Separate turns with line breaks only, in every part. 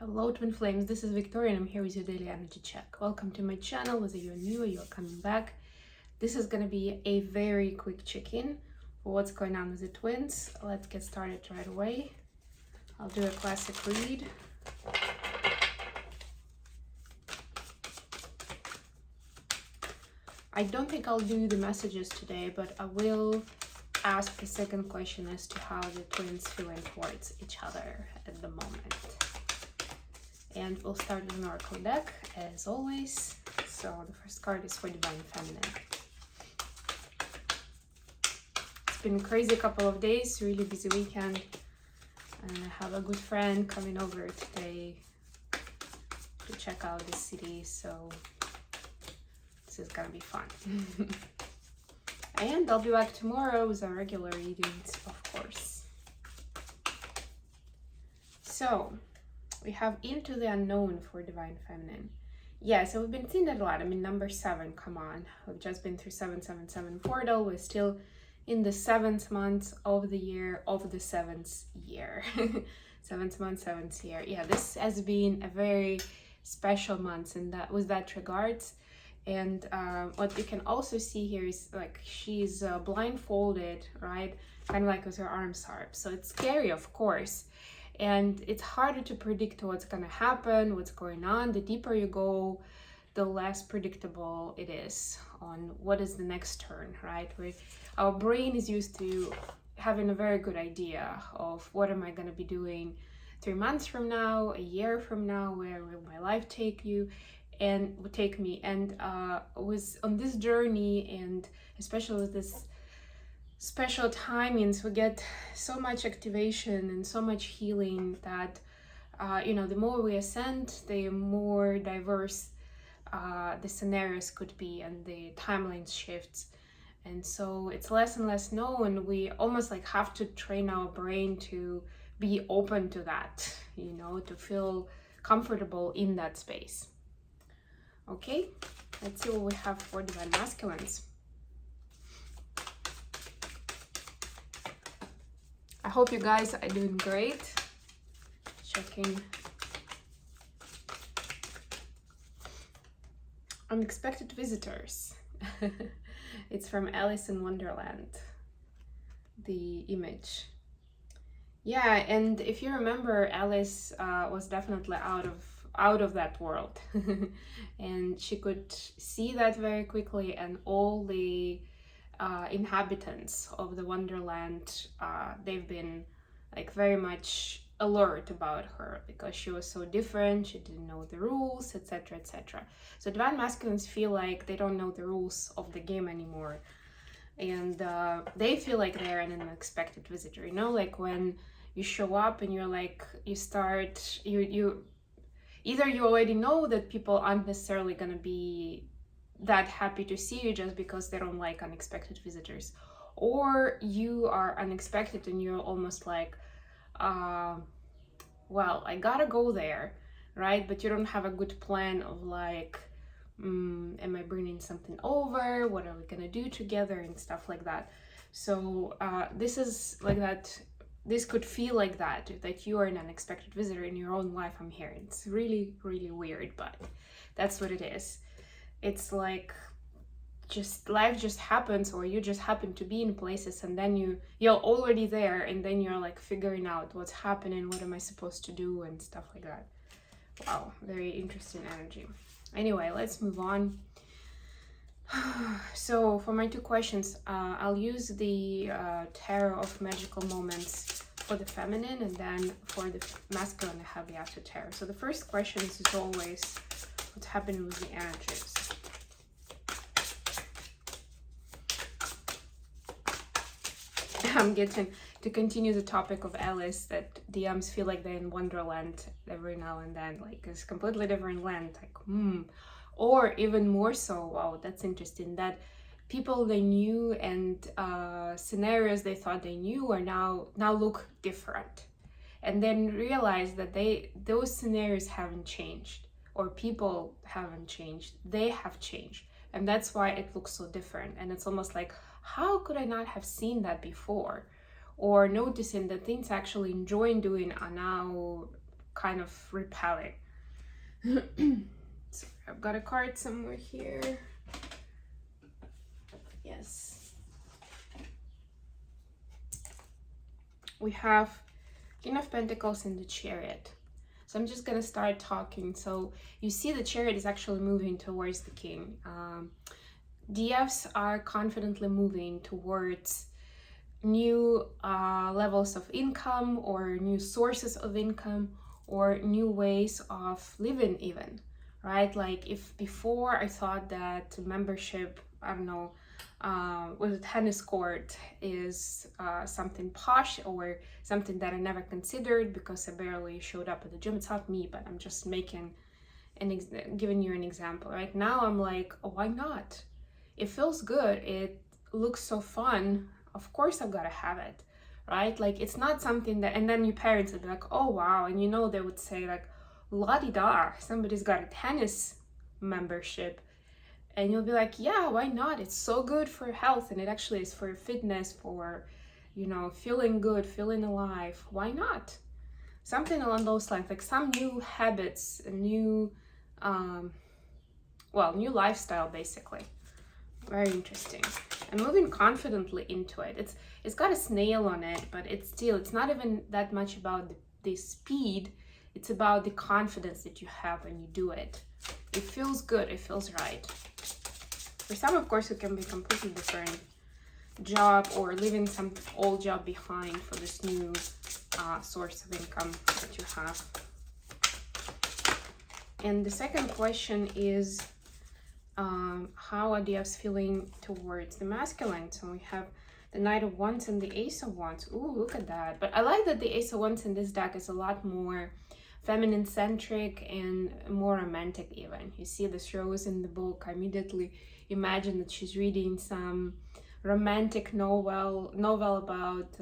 Hello twin flames, this is Victoria and I'm here with your daily energy check. Welcome to my channel, whether you're new or you're coming back. This is going to be a very quick check-in for what's going on with the twins. Let's get started right away. I'll do a classic read. I don't think I'll do the messages today, but I will ask the second question as to how the twins feeling towards each other at the moment. And we'll start with an oracle deck as always. So the first card is for Divine Feminine. It's been a crazy couple of days, really busy weekend. And I have a good friend coming over today to check out the city, so this is gonna be fun. And I'll be back tomorrow with our regular readings, of course. So we have Into the Unknown for Divine Feminine. Yeah, so we've been seeing that a lot. I mean, number 7, come on. We've just been through 777 portal. We're still in the 7th month of the year, of the 7th year. 7th month, 7th year. Yeah, this has been a very special month in that, with that regards. And what you can also see here is like she's blindfolded, right? Kind of like with her arms up. So it's scary, of course. And it's harder to predict what's going to happen, what's going on. The deeper you go, the less predictable it is on what is the next turn, right? Our brain is used to having a very good idea of what am I going to be doing 3 months from now, a year from now, where will my life take you and would take me. And was on this journey, and especially with this special timings, we get so much activation and so much healing that the more we ascend, the more diverse the scenarios could be and the timeline shifts. And so it's less and less known. We almost like have to train our brain to be open to that, to feel comfortable in that space. Okay, let's see what we have for Divine Masculines. I hope you guys are doing great. Checking. Unexpected visitors. It's from Alice in Wonderland, the image. Yeah, and if you remember, Alice was definitely out of that world. And she could see that very quickly, and all the inhabitants of the Wonderland, they've been like very much alert about her because she was so different, she didn't know the rules, etc, etc. So Divine Masculines feel like they don't know the rules of the game anymore, and they feel like they're an unexpected visitor, like when you show up and you're like, you either you already know that people aren't necessarily gonna be that happy to see you just because they don't like unexpected visitors, or you are unexpected and you're almost like, well, I gotta go there, right? But you don't have a good plan of like, am I bringing something over? What are we gonna do together and stuff like that. So this is like that. This could feel like that you are an unexpected visitor in your own life. I'm hearing it's really, really weird, but that's what it is. It's like just life just happens, or you just happen to be in places and then you're already there, and then you're like figuring out what's happening, what am I supposed to do and stuff like that. Wow, very interesting energy. Anyway, let's move on. So for my 2 questions, I'll use the Tarot of Magical Moments for the feminine, and then for the masculine I have the After Tarot. So the first question is as always, what's happening with the energies? I'm getting to continue the topic of Alice, that DMs feel like they're in Wonderland every now and then, like it's completely different land, like or even more so, wow, that's interesting, that people they knew and scenarios they thought they knew are now look different, and then realize that those scenarios haven't changed, or people haven't changed, they have changed, and that's why it looks so different. And it's almost like, how could I not have seen that before? Or noticing that things I actually enjoy doing are now kind of repelling. So I've got a card somewhere here. Yes. We have King of Pentacles and the Chariot. So I'm just gonna start talking. So you see the Chariot is actually moving towards the King. DFs are confidently moving towards new levels of income, or new sources of income, or new ways of living even, right? Like if before I thought that membership, I don't know, with a tennis court is something posh or something that I never considered because I barely showed up at the gym. It's not me, but I'm just making giving you an example. Right now I'm like, oh, why not? It feels good, it looks so fun, of course I've got to have it, right? Like it's not something that, and then your parents would be like, oh wow, and you know they would say like, la-di-da, somebody's got a tennis membership, and you'll be like, yeah, why not? It's so good for health, and it actually is for fitness, for, you know, feeling good, feeling alive. Why not? Something along those lines, like some new habits, a new, new lifestyle basically. Very interesting. And moving confidently into it. It's got a snail on it, but it's not even that much about the speed. It's about the confidence that you have when you do it. It feels good, it feels right. For some, of course, it can be completely different job or leaving some old job behind for this new source of income that you have. And the second question is, how are DFs feeling towards the masculine? So we have the Knight of Wands and the Ace of Wands. Ooh, look at that. But I like that the Ace of Wands in this deck is a lot more feminine centric and more romantic even. You see this rose in the book, I immediately imagine that she's reading some romantic novel about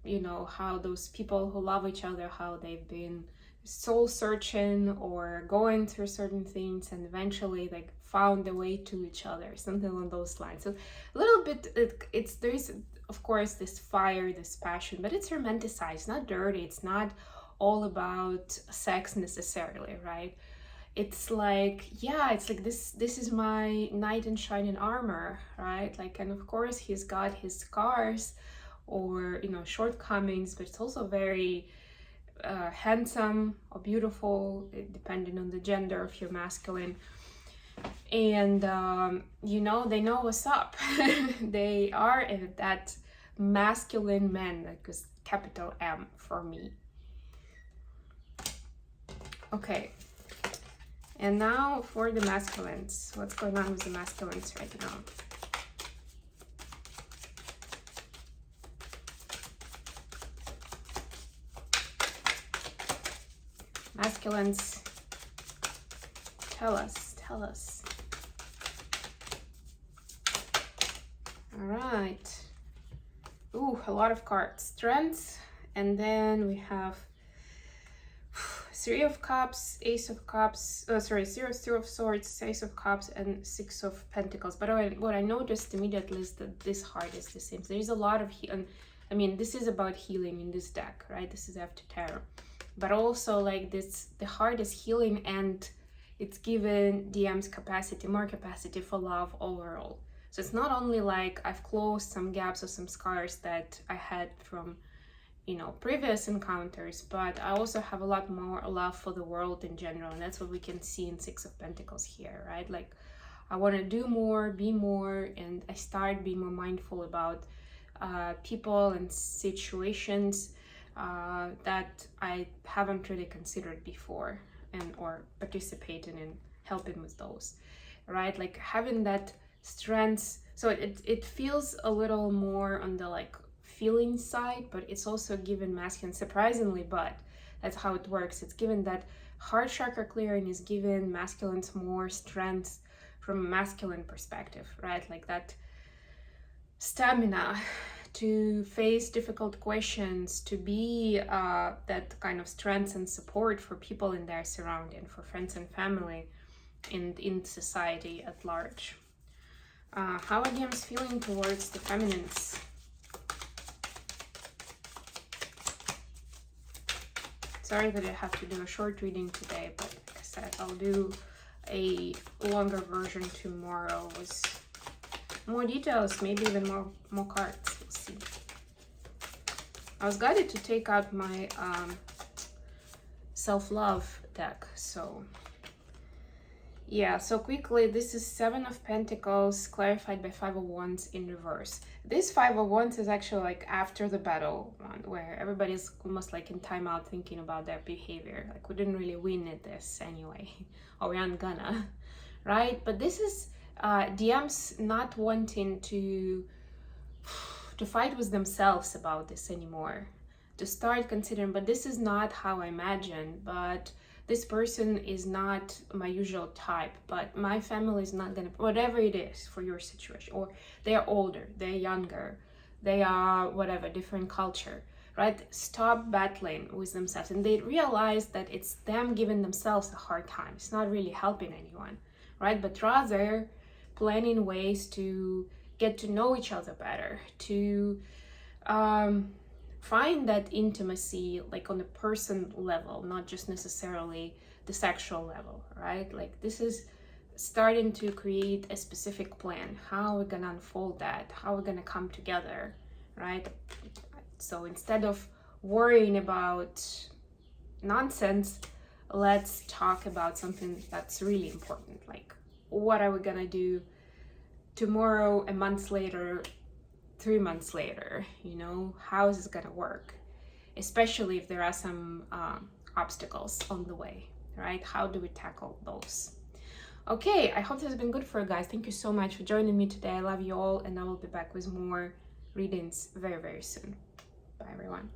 you know, how those people who love each other, how they've been soul searching or going through certain things and eventually like found their way to each other, something along those lines. So a little bit, there is of course this fire, this passion, but it's romanticized, not dirty. It's not all about sex necessarily, right? It's like, yeah, it's like this is my knight in shining armor, right? Like, and of course he's got his scars or, you know, shortcomings, but it's also very handsome or beautiful, depending on the gender of your masculine. And you know, they know what's up. They are that masculine man, like a capital M for me. Okay, and now for the masculines. What's going on with the masculines right now? Masculines, tell us. All right. Ooh, a lot of cards. Strength, and then we have Three of Cups, Ace of Cups, Zero of Swords, Ace of Cups, and Six of Pentacles. But what I noticed immediately is that this heart is the same. So there's a lot of I mean, this is about healing in this deck, right? This is after tarot. But also like this, the heart is healing and it's given DM's more capacity for love overall. So it's not only like I've closed some gaps or some scars that I had from, you know, previous encounters, but I also have a lot more love for the world in general. And that's what we can see in Six of Pentacles here, right? Like I want to do more, be more, and I start being more mindful about people and situations that I haven't really considered before, and or participating in helping with those, right? Like having that strength. So it feels a little more on the like feeling side, but it's also given masculine, surprisingly, but that's how it works. It's given that heart chakra clearing is given masculines more strength from a masculine perspective, right? Like that stamina to face difficult questions, to be that kind of strength and support for people in their surrounding, for friends and family, and in society at large. How are DMs feeling towards the feminines? Sorry that I have to do a short reading today, but like I said, I'll do a longer version tomorrow with more details, maybe even more cards. We'll see. I was guided to take out my self-love deck, so yeah. So quickly, this is Seven of Pentacles clarified by Five of Wands in reverse. This Five of Wands is actually like after the battle one, where everybody's almost like in timeout thinking about their behavior. Like, we didn't really win at this anyway, or we aren't gonna, right? But this is DMs not wanting to fight with themselves about this anymore, to start considering, but this is not how I imagine, but this person is not my usual type, but my family is not gonna, whatever it is for your situation, or they're older, they're younger, they are whatever, different culture, right? Stop battling with themselves. And they realize that it's them giving themselves a hard time. It's not really helping anyone, right? But rather planning ways to get to know each other better, to find that intimacy, like on a person level, not just necessarily the sexual level, right? Like, this is starting to create a specific plan, how we're gonna unfold that, how we're gonna come together, right? So instead of worrying about nonsense, let's talk about something that's really important. Like, what are we gonna do tomorrow, a month later, 3 months later? You know, how is this gonna work? Especially if there are some obstacles on the way, right? How do we tackle those? Okay, I hope this has been good for you guys. Thank you so much for joining me today. I love you all, and I will be back with more readings very, very soon. Bye, everyone.